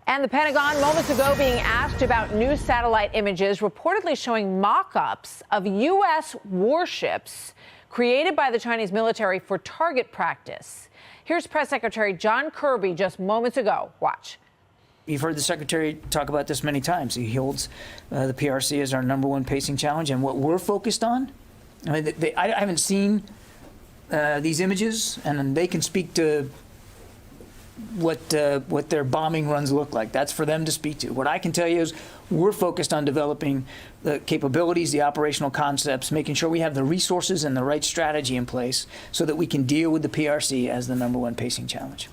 And the Pentagon moments ago being asked about new satellite images reportedly showing mock-ups of U.S. warships created by the Chinese military for target practice. Here's Press Secretary John Kirby just moments ago. Watch. You've heard the Secretary talk about this many times. He holds the PRC as our #1 pacing challenge. And what we're focused on, I mean, I haven't seen these images, and they can speak to what their bombing runs look like. That's for them to speak to. What I can tell you is we're focused on developing the capabilities, the operational concepts, making sure we have the resources and the right strategy in place so that we can deal with the PRC as the #1 pacing challenge.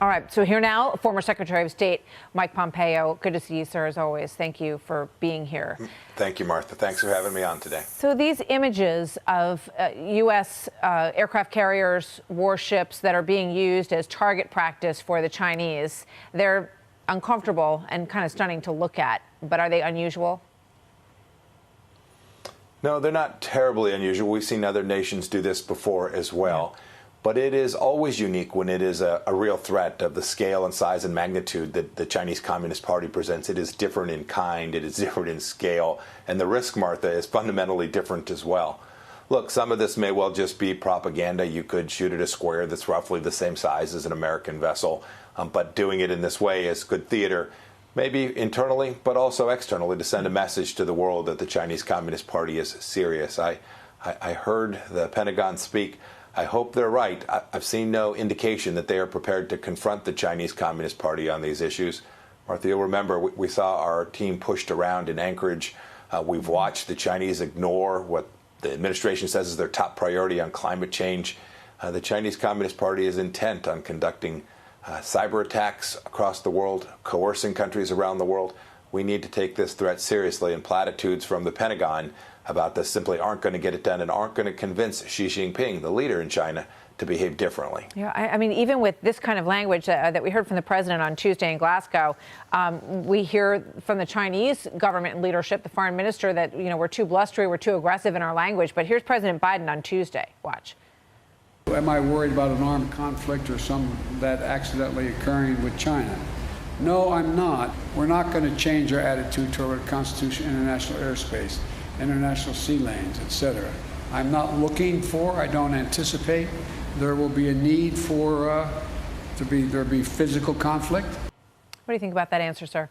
All right. So here now, former Secretary of State Mike Pompeo. Good to see you, sir, as always. Thank you for being here. Thank you, Martha. Thanks for having me on today. So these images of U.S. Aircraft carriers, warships that are being used as target practice for the Chinese, they're uncomfortable and kind of stunning to look at. But are they unusual? No, they're not terribly unusual. We've seen other nations do this before as well. Yeah. But it is always unique when it is a real threat of the scale and size and magnitude that the Chinese Communist Party presents. It is different in kind, it is different in scale, and the risk, Martha, is fundamentally different as well. Look, some of this may well just be propaganda. You could shoot at a square that's roughly the same size as an American vessel, but doing it in this way is good theater, maybe internally, but also externally, to send a message to the world that the Chinese Communist Party is serious. I heard the Pentagon speak. I hope they're right. I've seen no indication that they are prepared to confront the Chinese Communist Party on these issues. Martha, you'll remember we saw our team pushed around in Anchorage. We've watched the Chinese ignore what the administration says is their top priority on climate change. The Chinese Communist Party is intent on conducting cyber attacks across the world, coercing countries around the world. We need to take this threat seriously, and platitudes from the Pentagon about this simply aren't going to get it done and aren't going to convince Xi Jinping, the leader in China, to behave differently. Yeah, I mean, even with this kind of language that we heard from the president on Tuesday in Glasgow, we hear from the Chinese government and leadership, the foreign minister, that, you know, we're too blustery, we're too aggressive in our language. But here's President Biden on Tuesday. Watch. Am I worried about an armed conflict or some that accidentally occurring with China? No, I'm not. We're not going to change our attitude toward Constitution, international airspace, international sea lanes, etc. I'm not looking for, I don't anticipate there will be a need for there be physical conflict. What do you think about that answer, sir?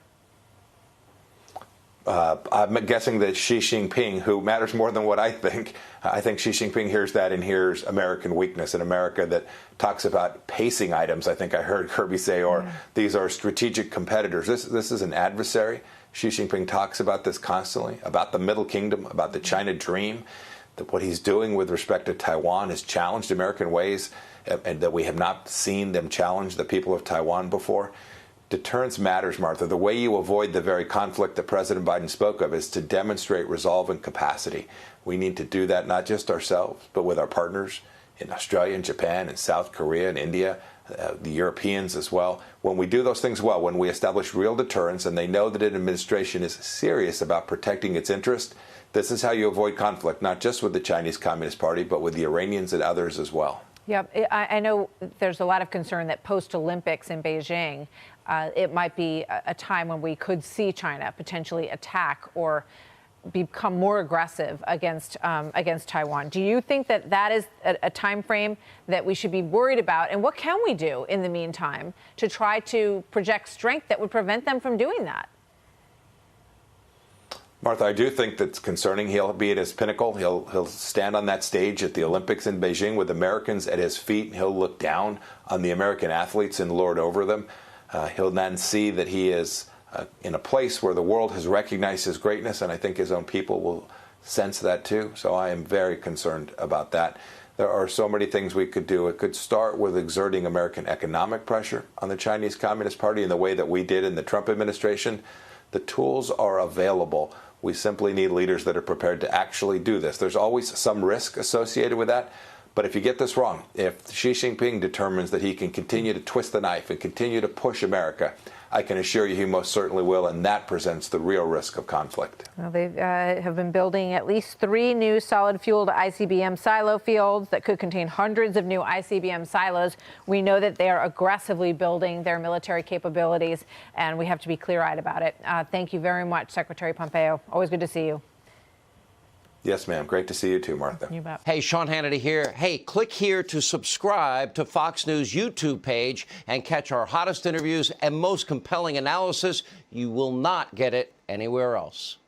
I'm guessing that Xi Jinping, who matters more than what I think Xi Jinping hears that and hears American weakness, in America that talks about pacing items, I think I heard Kirby say, or these are strategic competitors. This is an adversary. Xi Jinping talks about this constantly, about the Middle Kingdom, about the China dream, that what he's doing with respect to Taiwan has challenged American ways, and that we have not seen them challenge the people of Taiwan before. Deterrence matters, Martha. The way you avoid the very conflict that President Biden spoke of is to demonstrate resolve and capacity. We need to do that not just ourselves, but with our partners in Australia and Japan and South Korea and India, the Europeans as well. When we do those things well, when we establish real deterrence and they know that an administration is serious about protecting its interest, this is how you avoid conflict, not just with the Chinese Communist Party, but with the Iranians and others as well. Yeah, I know there's a lot of concern that post-Olympics in Beijing, it might be a time when we could see China potentially attack or become more aggressive against Taiwan. Do you think that that is a time frame that we should be worried about? And what can we do in the meantime to try to project strength that would prevent them from doing that? Martha, I do think that's concerning. He'll be at his pinnacle. He'll stand on that stage at the Olympics in Beijing with Americans at his feet. He'll look down on the American athletes and lord over them. He'll then see that he is in a place where the world has recognized his greatness, and I think his own people will sense that too. So I am very concerned about that. There are so many things we could do. It could start with exerting American economic pressure on the Chinese Communist Party in the way that we did in the Trump administration. The tools are available. We simply need leaders that are prepared to actually do this. There's always some risk associated with that, But if you get this wrong, if Xi Jinping determines that he can continue to twist the knife and continue to push America, I can assure you he most certainly will, and that presents the real risk of conflict. Well, they have been building at least 3 new solid-fueled ICBM silo fields that could contain hundreds of new ICBM silos. We know that they are aggressively building their military capabilities, and we have to be clear-eyed about it. Thank you very much, Secretary Pompeo. Always good to see you. Yes, ma'am. Great to see you too, Martha. You bet. Hey, Sean Hannity here. Hey, click here to subscribe to Fox News YouTube page and catch our hottest interviews and most compelling analysis. You will not get it anywhere else.